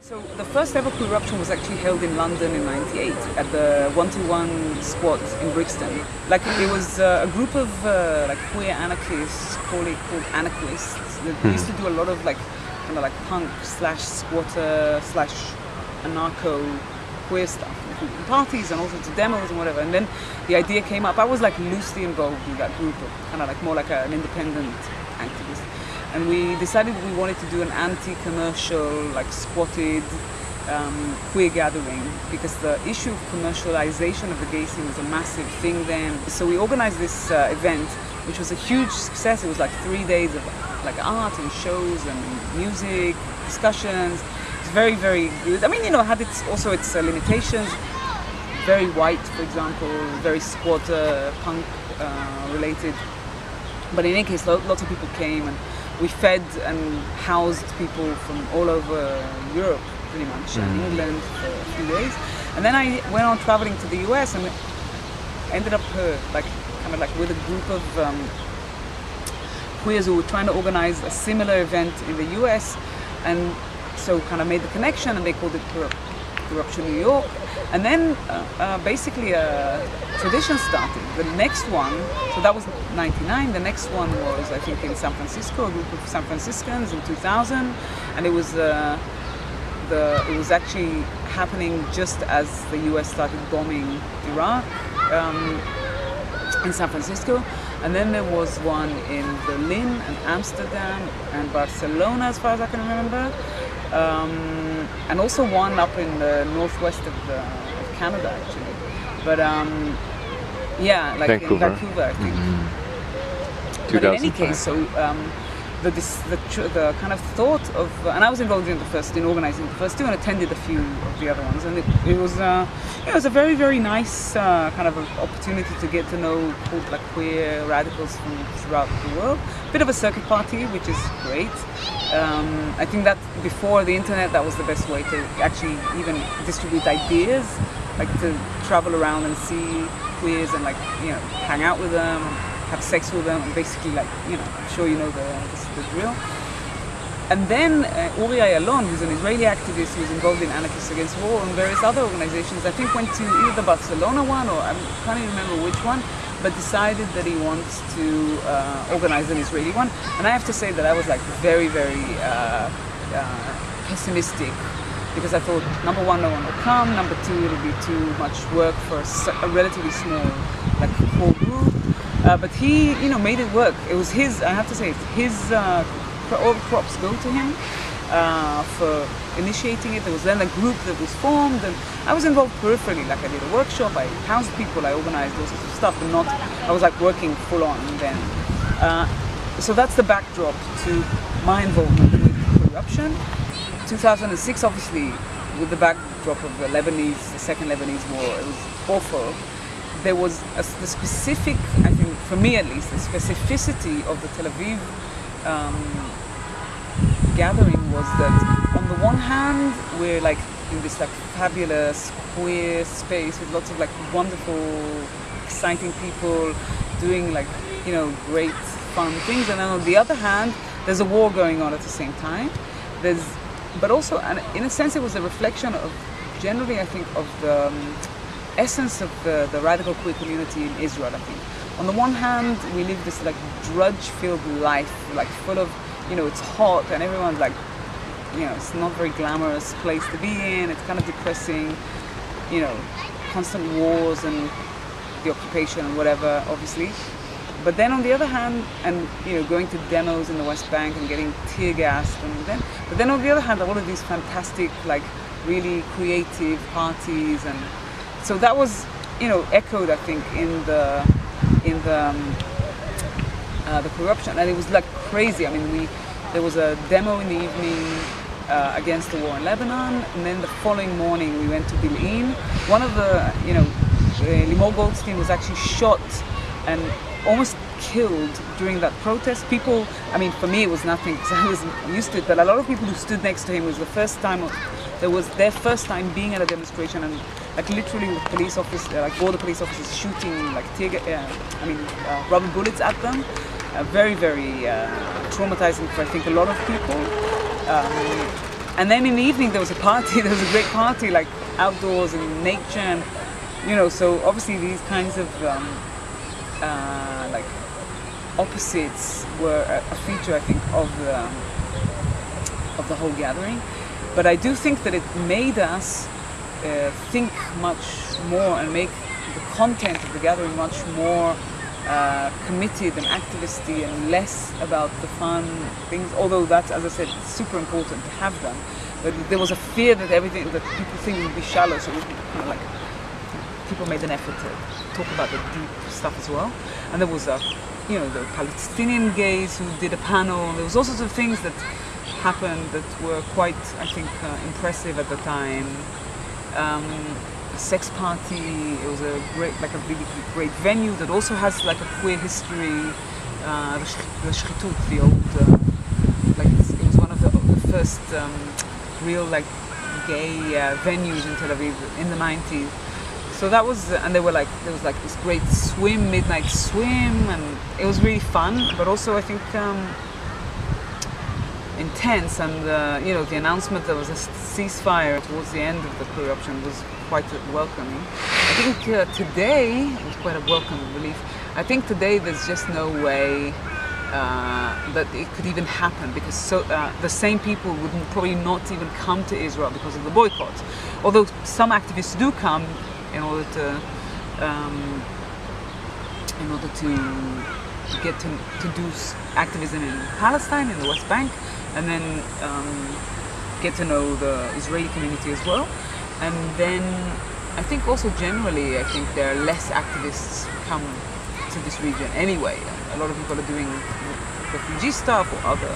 So the first ever Queeruption was actually held in London in '98 at the 121 Squad in Brixton. Like it was a group of like queer anarchists, called anarchists. They used to do a lot of like kind of like punk / squatter / anarcho queer stuff, including parties and all sorts of demos and whatever. And then the idea came up. I was like loosely involved in that group, kind of like more like an independent activist. And we decided we wanted to do an anti-commercial, like squatted queer gathering, because the issue of commercialization of the gay scene was a massive thing then. So we organized this event, which was a huge success. It was like 3 days of like art and shows and music, discussions. It's very, very good. I mean, you know, it had also its limitations. Very white, for example, very squatter, punk related. But in any case, lots of people came, and we fed and housed people from all over Europe, pretty much, and England for a few days. And then I went on traveling to the US and ended up like kind of like with a group of queers who were trying to organize a similar event in the US, and so kind of made the connection, and they called it Queeruption New York. And then basically a tradition started. The next one, so that was '99, the next one was I think in San Francisco, a group of San Franciscans in 2000, and it was actually happening just as the US started bombing Iraq in San Francisco. And then there was one in Berlin and Amsterdam and Barcelona, as far as I can remember. And also one up in the northwest of Canada, actually. But yeah, like Vancouver. in Vancouver, I think. But in any case, so the kind of thought of, and I was involved in organizing the first two, and attended a few of the other ones, and it was a very, very nice kind of opportunity to get to know like queer radicals from throughout the world. Bit of a circuit party, which is great. I think that before the internet, that was the best way to actually even distribute ideas, like to travel around and see queers and like, you know, hang out with them, have sex with them, and basically like, you know, I'm sure you know the drill. And then Uri Ayalon, who's an Israeli activist who's involved in Anarchists Against War and various other organizations, I think went to either the Barcelona one or I can't even remember which one, but decided that he wants to organize an Israeli one. And I have to say that I was like very, very pessimistic, because I thought, number one, no one will come, number two, it'll be too much work for a relatively small like core group. But he, you know, made it work. It was his, I have to say, all props go to him for initiating it. There was then a group that was formed, and I was involved peripherally. Like I did a workshop, I housed people, I organized all sorts of stuff, but not, I was like working full on then. So that's the backdrop to my involvement with Queeruption. 2006, obviously, with the backdrop of the Second Lebanese War, it was awful. There was the specific, I think, for me at least, the specificity of the Tel Aviv gathering was that on the one hand, we're like in this like fabulous queer space with lots of like wonderful, exciting people doing like, you know, great fun things, and then on the other hand, there's a war going on at the same time. But also, and in a sense, it was a reflection of generally, I think, of the essence of the radical queer community in Israel, I think. On the one hand, we live this like drudge-filled life, like full of, you know, it's hot and everyone's like, you know, it's not very glamorous place to be in. It's kind of depressing, you know, constant wars and the occupation and whatever, obviously. But then on the other hand, and you know, going to demos in the West Bank and getting tear gassed, but then on the other hand, all of these fantastic, like really creative parties, and so that was, you know, echoed, I think, in the Queeruption, and it was like crazy. I mean, there was a demo in the evening against the war in Lebanon, and then the following morning we went to Bil'in. One of the, you know, Limor Goldstein was actually shot and almost killed during that protest. People, I mean, for me it was nothing because I was used to it, but a lot of people who stood next to him was their first time being at a demonstration, and like literally with police officers, like border police officers shooting like rubber bullets at them. Very, very traumatizing for I think a lot of people. And then in the evening there was a party. There was a great party, like outdoors in nature, and so obviously these kinds of like opposites were a feature, I think, of the whole gathering. But I do think that it made us think much more and make the content of the gathering much more committed and activisty and less about the fun things, although that's, as I said, super important to have them. But there was a fear that everything that people think would be shallow, so it would be kind of like people made an effort to talk about the deep stuff as well. And there was the Palestinian gays who did a panel. There was all sorts of things that happened that were quite, I think, impressive at the time. A sex party. It was a really great venue that also has like a queer history. The Shchitut, the old, it was one of the first real like gay venues in Tel Aviv in the 90s. So that was, and there was like this great midnight swim, and it was really fun, but also I think intense. And the announcement there was a ceasefire towards the end of the Queeruption was quite welcoming. I think today it was quite a welcome relief. I think today there's just no way that it could even happen, because the same people would probably not even come to Israel because of the boycott. Although some activists do come in order to get to do activism in Palestine, in the West Bank, and then get to know the Israeli community as well. And then I think also generally, I think there are less activists come to this region anyway. A lot of people are doing refugee stuff or other